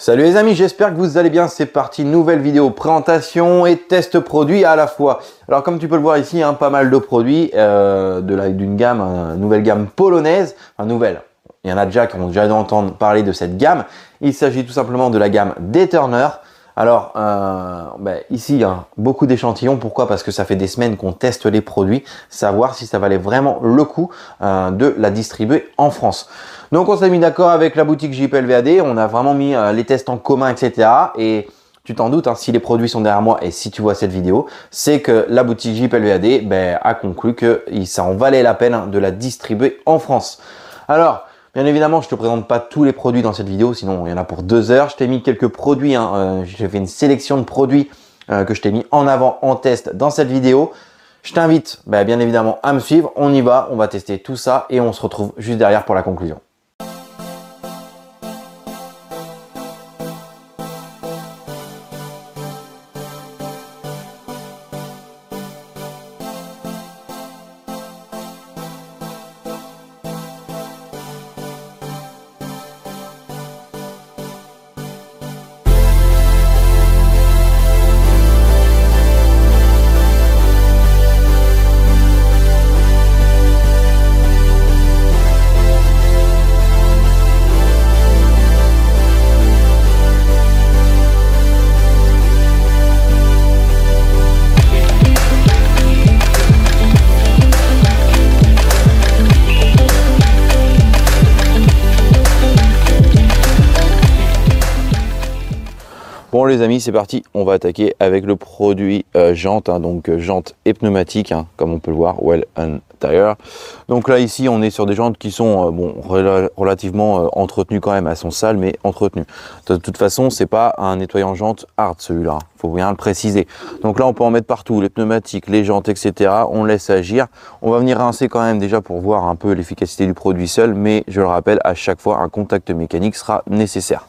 Salut les amis, j'espère que vous allez bien. C'est parti, nouvelle vidéo présentation et test produit à la fois. Alors comme tu peux le voir ici, pas mal de produits d'une gamme, nouvelle gamme polonaise, enfin nouvelle. Il y en a déjà qui ont déjà entendu parler de cette gamme. Il s'agit tout simplement de la gamme d'Eterner. Alors ici il y a beaucoup d'échantillons. Pourquoi? Parce que ça fait des semaines qu'on teste les produits, savoir si ça valait vraiment le coup de la distribuer en France. Donc on s'est mis d'accord avec la boutique JPLVAD, on a vraiment mis les tests en commun, etc. Et tu t'en doutes, si les produits sont derrière moi et si tu vois cette vidéo, c'est que la boutique JPLVAD a conclu que ça en valait la peine de la distribuer en France. Alors, bien évidemment, je ne te présente pas tous les produits dans cette vidéo, sinon il y en a pour 2 heures. Je t'ai mis quelques produits, j'ai fait une sélection de produits que je t'ai mis en avant en test dans cette vidéo. Je t'invite bien évidemment à me suivre, on y va, on va tester tout ça et on se retrouve juste derrière pour la conclusion. Bon les amis, c'est parti, on va attaquer avec le produit jante, donc jante et pneumatique, comme on peut le voir, Well & Tire. Donc là ici on est sur des jantes qui sont relativement entretenues quand même, elles sont sales mais entretenues. De toute façon c'est pas un nettoyant jante hard celui-là, faut bien le préciser. Donc là on peut en mettre partout, les pneumatiques, les jantes, etc. On laisse agir. On va venir rincer quand même déjà pour voir un peu l'efficacité du produit seul, mais je le rappelle, à chaque fois un contact mécanique sera nécessaire.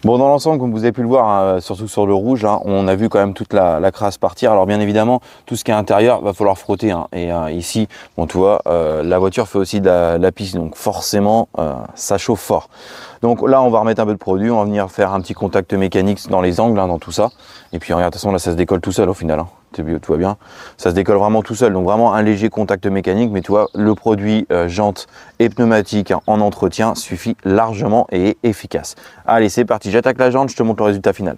Bon, dans l'ensemble, comme vous avez pu le voir, surtout sur le rouge, on a vu quand même toute la crasse partir. Alors bien évidemment, tout ce qui est intérieur, va falloir frotter. Et ici, bon, tu vois, la voiture fait aussi de la piste, donc forcément, ça chauffe fort. Donc là, on va remettre un peu de produit, on va venir faire un petit contact mécanique dans les angles, dans tout ça. Et puis regarde, de toute façon, là, ça se décolle tout seul au final. Tout va bien, ça se décolle vraiment tout seul, donc vraiment un léger contact mécanique, mais tu vois, le produit jante et pneumatique en entretien suffit largement et est efficace. Allez, c'est parti, j'attaque la jante, je te montre le résultat final.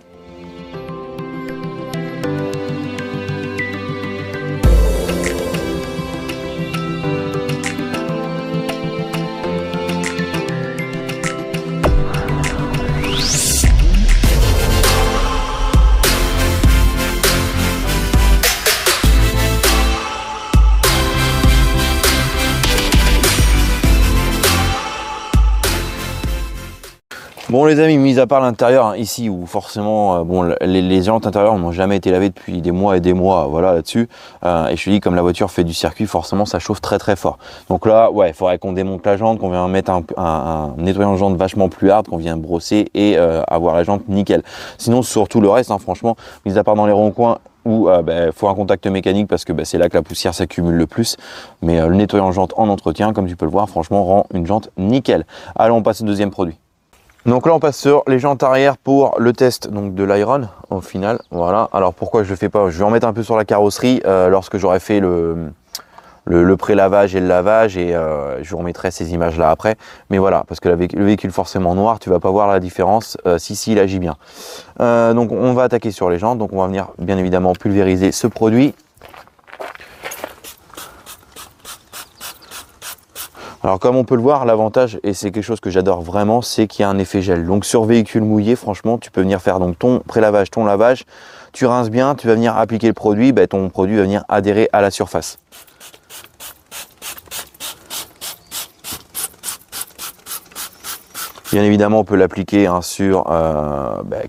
Bon les amis, mis à part l'intérieur ici où forcément les jantes intérieures n'ont jamais été lavées depuis des mois et des mois, voilà là-dessus. Et je te dis, comme la voiture fait du circuit, forcément ça chauffe très très fort. Donc là, ouais, il faudrait qu'on démonte la jante, qu'on vienne mettre un nettoyant de jante vachement plus hard, qu'on vienne brosser et avoir la jante nickel. Sinon surtout le reste, franchement, mis à part dans les ronds-coins où faut un contact mécanique parce que c'est là que la poussière s'accumule le plus. Mais le nettoyant jante en entretien, comme tu peux le voir, franchement rend une jante nickel. Allez, on passe au deuxième produit. Donc là on passe sur les jantes arrière pour le test donc de l'iron au final. Voilà, alors pourquoi je le fais pas, je vais en mettre un peu sur la carrosserie lorsque j'aurai fait le pré-lavage et le lavage, et je vous remettrai ces images là après. Mais voilà, parce que le véhicule forcément noir, tu vas pas voir la différence si il agit bien. Donc on va attaquer sur les jantes, donc on va venir bien évidemment pulvériser ce produit. Alors comme on peut le voir, l'avantage, et c'est quelque chose que j'adore vraiment, c'est qu'il y a un effet gel. Donc sur véhicule mouillé, franchement, tu peux venir faire donc ton pré-lavage, ton lavage, tu rinces bien, tu vas venir appliquer le produit, ben, ton produit va venir adhérer à la surface. Bien évidemment, on peut l'appliquer hein, sur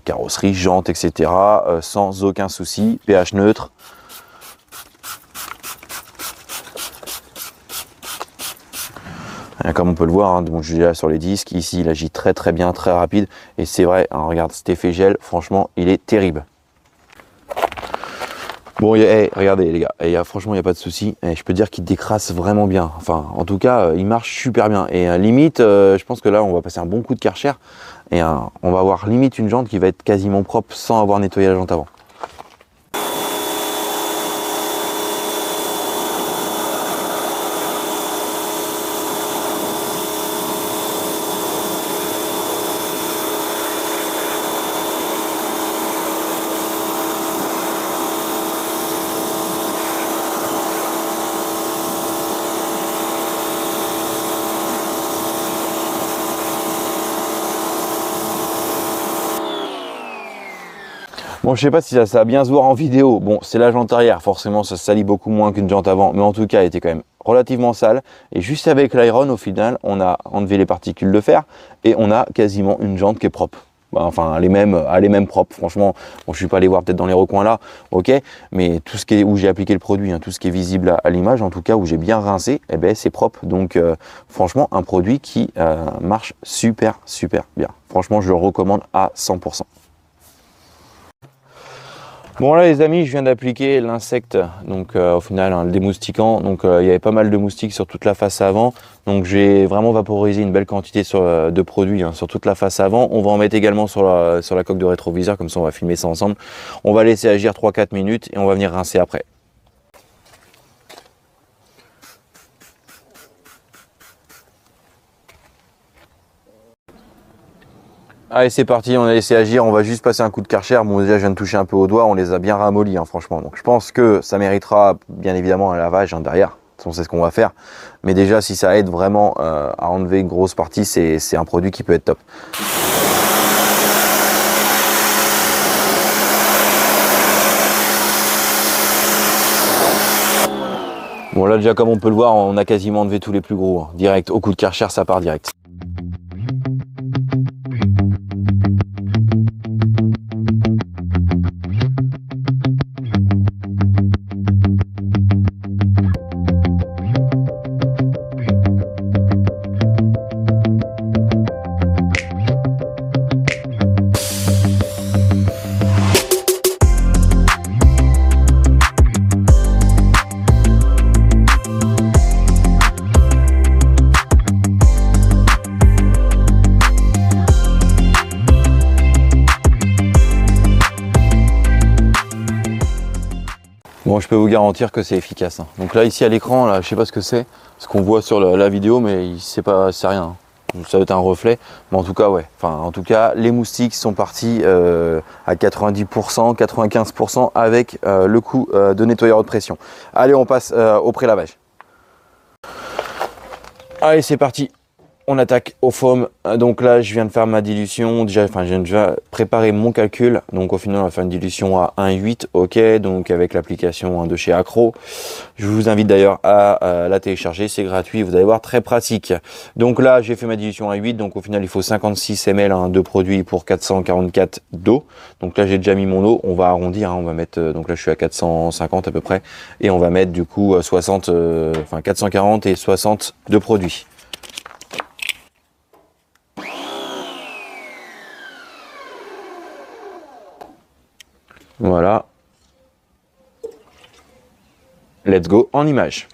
carrosserie, jantes, etc. Sans aucun souci, pH neutre. Comme on peut le voir, hein, donc je suis là sur les disques, ici il agit très très bien, très rapide. Et c'est vrai, hein, regarde cet effet gel, franchement, il est terrible. Bon, regardez les gars, franchement, il n'y a pas de souci. Je peux dire qu'il décrasse vraiment bien. Enfin, en tout cas, il marche super bien. Et limite, je pense que là, on va passer un bon coup de Karcher. Et on va avoir limite une jante qui va être quasiment propre sans avoir nettoyé la jante avant. Bon, je sais pas si ça va bien se voir en vidéo. Bon, c'est la jante arrière, forcément ça se salit beaucoup moins qu'une jante avant, mais en tout cas elle était quand même relativement sale. Et juste avec l'iron, au final, on a enlevé les particules de fer et on a quasiment une jante qui est propre. Enfin, elle est même propre, franchement. Bon, je suis pas allé voir peut-être dans les recoins là, ok, mais tout ce qui est où j'ai appliqué le produit, hein, tout ce qui est visible à l'image, en tout cas où j'ai bien rincé, eh ben c'est propre. Donc franchement, un produit qui marche super bien. Franchement, je le recommande à 100%. Bon là les amis, je viens d'appliquer l'insecte, donc au final le démoustiquant, donc il y avait pas mal de moustiques sur toute la face avant, donc j'ai vraiment vaporisé une belle quantité de produit hein, sur toute la face avant. On va en mettre également sur la coque de rétroviseur, comme ça on va filmer ça ensemble. On va laisser agir 3-4 minutes et on va venir rincer après. Allez c'est parti, on a laissé agir, on va juste passer un coup de Karcher. Bon déjà je viens de toucher un peu au doigt, on les a bien ramollis hein, franchement. Donc je pense que ça méritera bien évidemment un lavage hein, derrière, on sait ce qu'on va faire. Mais déjà si ça aide vraiment à enlever une grosse partie, c'est un produit qui peut être top. Bon là déjà comme on peut le voir, on a quasiment enlevé tous les plus gros. Hein. Direct, au coup de Karcher ça part direct. Bon, je peux vous garantir que c'est efficace. Hein. Donc là, ici à l'écran, là, je sais pas ce que c'est, ce qu'on voit sur la vidéo, mais c'est rien. Hein. Ça va être un reflet, mais en tout cas, ouais. Enfin, en tout cas, les moustiques sont partis à 90%, 95% avec le coup de nettoyeur de pression. Allez, on passe au pré-lavage. Allez, c'est parti. On attaque au foam. Donc là, je viens de faire ma dilution. Déjà, je viens de préparer mon calcul. Donc au final, on va faire une dilution à 1,8. Ok, donc avec l'application de chez Acro. Je vous invite d'ailleurs à la télécharger. C'est gratuit. Vous allez voir, très pratique. Donc là, j'ai fait ma dilution à 1,8. Donc au final, il faut 56 ml hein, de produit pour 444 d'eau. Donc là, j'ai déjà mis mon eau. On va arrondir. Hein, on va mettre. Donc là, je suis à 450 à peu près. Et on va mettre du coup 440 et 60 de produit. Voilà. Let's go en image.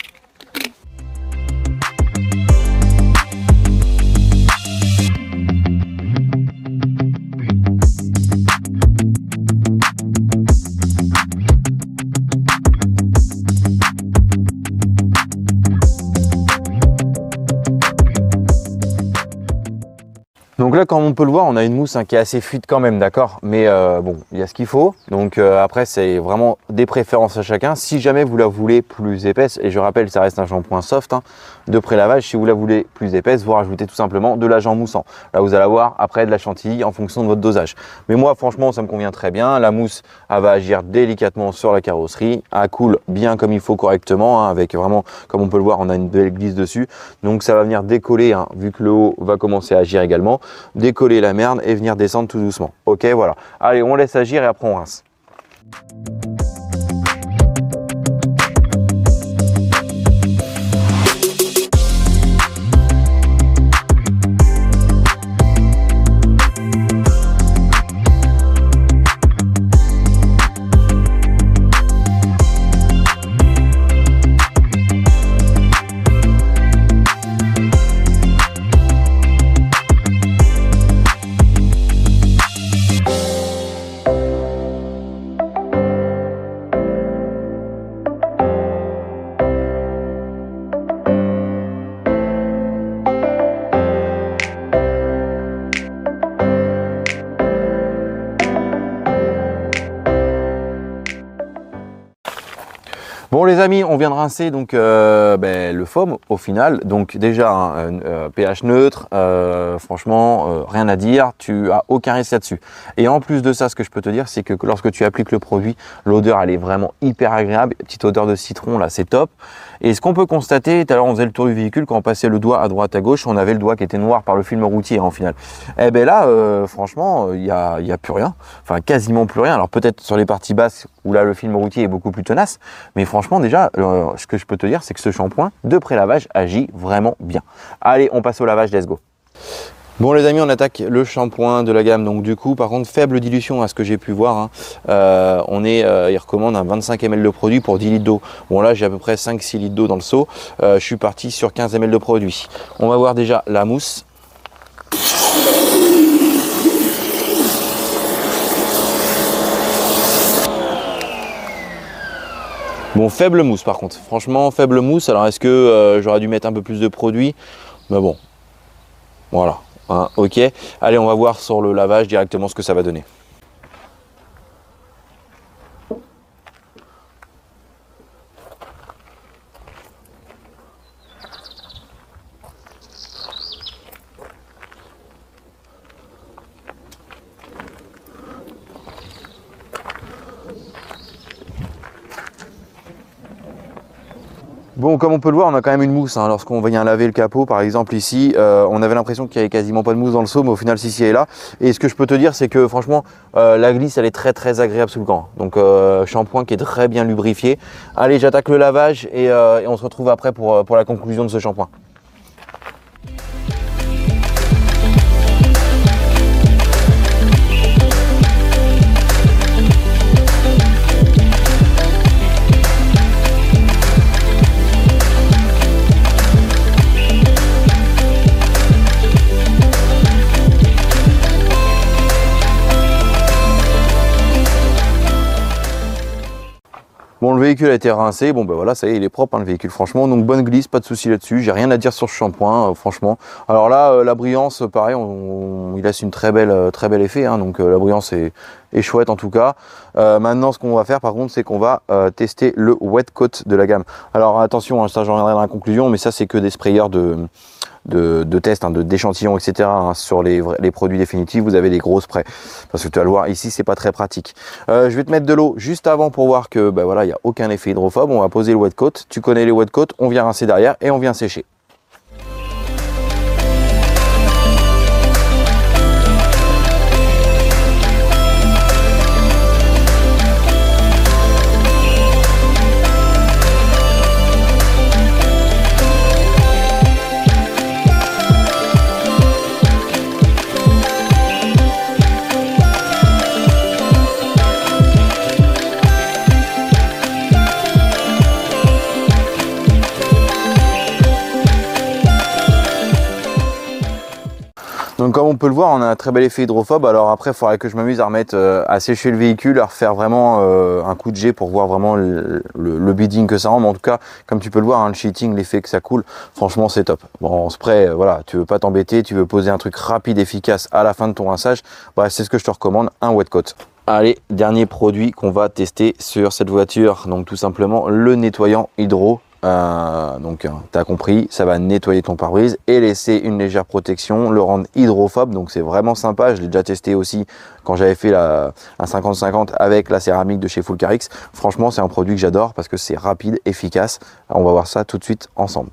Donc là, comme on peut le voir, on a une mousse qui est assez fluide quand même, d'accord. Mais bon, il y a ce qu'il faut. Donc après, c'est vraiment des préférences à chacun. Si jamais vous la voulez plus épaisse, et je rappelle, ça reste un shampoing soft de pré-lavage. Si vous la voulez plus épaisse, vous rajoutez tout simplement de l'agent moussant. Là, vous allez avoir après de la chantilly en fonction de votre dosage. Mais moi, franchement, ça me convient très bien. La mousse, elle va agir délicatement sur la carrosserie. Elle coule bien comme il faut correctement, avec vraiment, comme on peut le voir, on a une belle glisse dessus. Donc ça va venir décoller, vu que le haut va commencer à agir également, décoller la merde et venir descendre tout doucement. Ok, voilà. Allez, on laisse agir et après on rince. Bon les amis, on vient de rincer donc le foam au final. Donc déjà un pH neutre, franchement rien à dire, tu as aucun risque là-dessus. Et en plus de ça, ce que je peux te dire, c'est que lorsque tu appliques le produit, l'odeur elle est vraiment hyper agréable, petite odeur de citron là, c'est top. Et ce qu'on peut constater, tout à l'heure on faisait le tour du véhicule, quand on passait le doigt à droite à gauche, on avait le doigt qui était noir par le film routier en final. Et ben là, franchement, il y a plus rien, enfin quasiment plus rien. Alors peut-être sur les parties basses où là le film routier est beaucoup plus tenace, mais franchement déjà, ce que je peux te dire, c'est que ce shampoing de pré-lavage agit vraiment bien. Allez, on passe au lavage, let's go. Bon les amis, on attaque le shampoing de la gamme. Donc du coup, par contre, faible dilution à ce que j'ai pu voir. Il recommande un 25 ml de produit pour 10 litres d'eau. Bon là, j'ai à peu près 5-6 litres d'eau dans le seau. Je suis parti sur 15 ml de produit. On va voir déjà la mousse. Bon, faible mousse par contre. Franchement, faible mousse. Alors est-ce que j'aurais dû mettre un peu plus de produit? Mais bon, voilà. Ok, allez, on va voir sur le lavage directement ce que ça va donner. Bon, comme on peut le voir, on a quand même une mousse. Lorsqu'on vient laver le capot, par exemple ici, on avait l'impression qu'il n'y avait quasiment pas de mousse dans le seau, mais au final, si, elle est là. Et ce que je peux te dire, c'est que franchement, la glisse, elle est très très agréable sous le gant. Donc, shampoing qui est très bien lubrifié. Allez, j'attaque le lavage et on se retrouve après pour la conclusion de ce shampoing. Bon, le véhicule a été rincé, bon ben voilà, ça y est, il est propre le véhicule franchement, donc bonne glisse, pas de souci là-dessus, j'ai rien à dire sur ce shampoing franchement. Alors là, la brillance, pareil, il laisse une très bel effet, donc la brillance est chouette en tout cas. Maintenant, ce qu'on va faire par contre, c'est qu'on va tester le wet coat de la gamme. Alors attention, ça j'en reviendrai dans la conclusion, mais ça c'est que des sprayeurs de tests, d'échantillons, etc. Sur les produits définitifs, vous avez des gros sprays. Parce que tu vas le voir ici, c'est pas très pratique. Je vais te mettre de l'eau juste avant pour voir que voilà, il n'y a aucun effet hydrophobe. On va poser le wet coat. Tu connais les wet coats, on vient rincer derrière et on vient sécher. Donc comme on peut le voir, on a un très bel effet hydrophobe. Alors après, il faudrait que je m'amuse à remettre, à sécher le véhicule, à refaire vraiment un coup de jet pour voir vraiment le bidding que ça rend. Mais en tout cas, comme tu peux le voir, hein, le sheeting, l'effet que ça coule, franchement c'est top. Bon, en spray, voilà, tu veux pas t'embêter, tu veux poser un truc rapide, efficace à la fin de ton rinçage, bah, c'est ce que je te recommande, un wet coat. Allez, dernier produit qu'on va tester sur cette voiture, donc tout simplement le nettoyant hydro. Donc tu as compris, ça va nettoyer ton pare-brise et laisser une légère protection, le rendre hydrophobe, donc c'est vraiment sympa. Je l'ai déjà testé aussi quand j'avais fait un 50-50 avec la céramique de chez Fulcarix. Franchement, c'est un produit que j'adore parce que c'est rapide, efficace. On va voir ça tout de suite ensemble.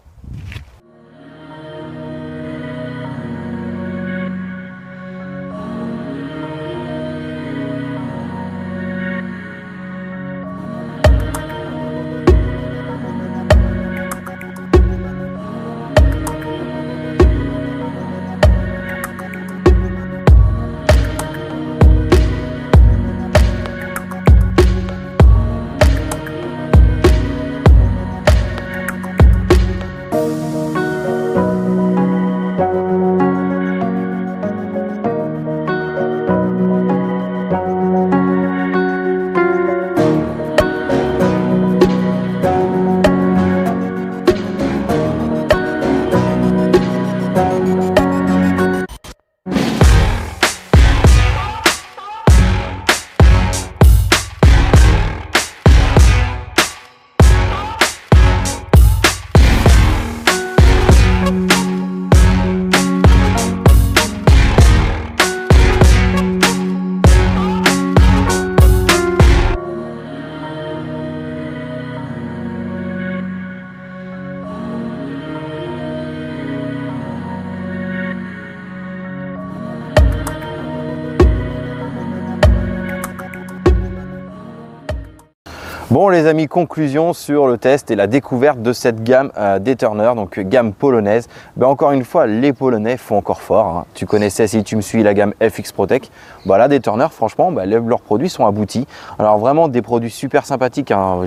Bon les amis, conclusion sur le test et la découverte de cette gamme d'Eterner, donc gamme polonaise. Ben encore une fois, les Polonais font encore fort, hein. Tu connaissais, si tu me suis, la gamme FX Protec. Ben là, d'Eterner, franchement, ben, leurs produits sont aboutis. Alors vraiment des produits super sympathiques, hein.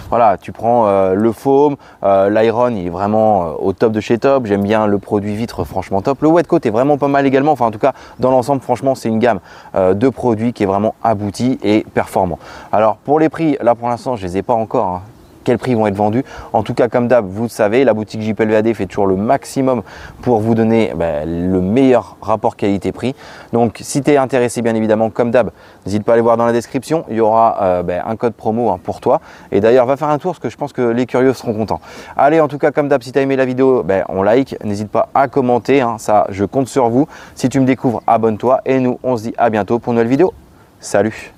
Voilà, tu prends le foam, l'iron, il est vraiment au top de chez top. J'aime bien le produit vitre, franchement top. Le wet coat est vraiment pas mal également. Enfin en tout cas, dans l'ensemble, franchement, c'est une gamme de produits qui est vraiment aboutie et performant. Alors pour les prix, là pour l'instant je les ai pas encore, hein. Quels prix vont être vendus? En tout cas, comme d'hab, vous le savez, la boutique JPLVAD fait toujours le maximum pour vous donner le meilleur rapport qualité-prix. Donc si tu es intéressé, bien évidemment, comme d'hab, n'hésite pas à aller voir dans la description, il y aura un code promo, hein, pour toi. Et d'ailleurs, va faire un tour parce que je pense que les curieux seront contents. Allez, en tout cas, comme d'hab, si tu as aimé la vidéo, on like, n'hésite pas à commenter, hein, ça je compte sur vous. Si tu me découvres, abonne-toi et nous on se dit à bientôt pour une nouvelle vidéo. Salut!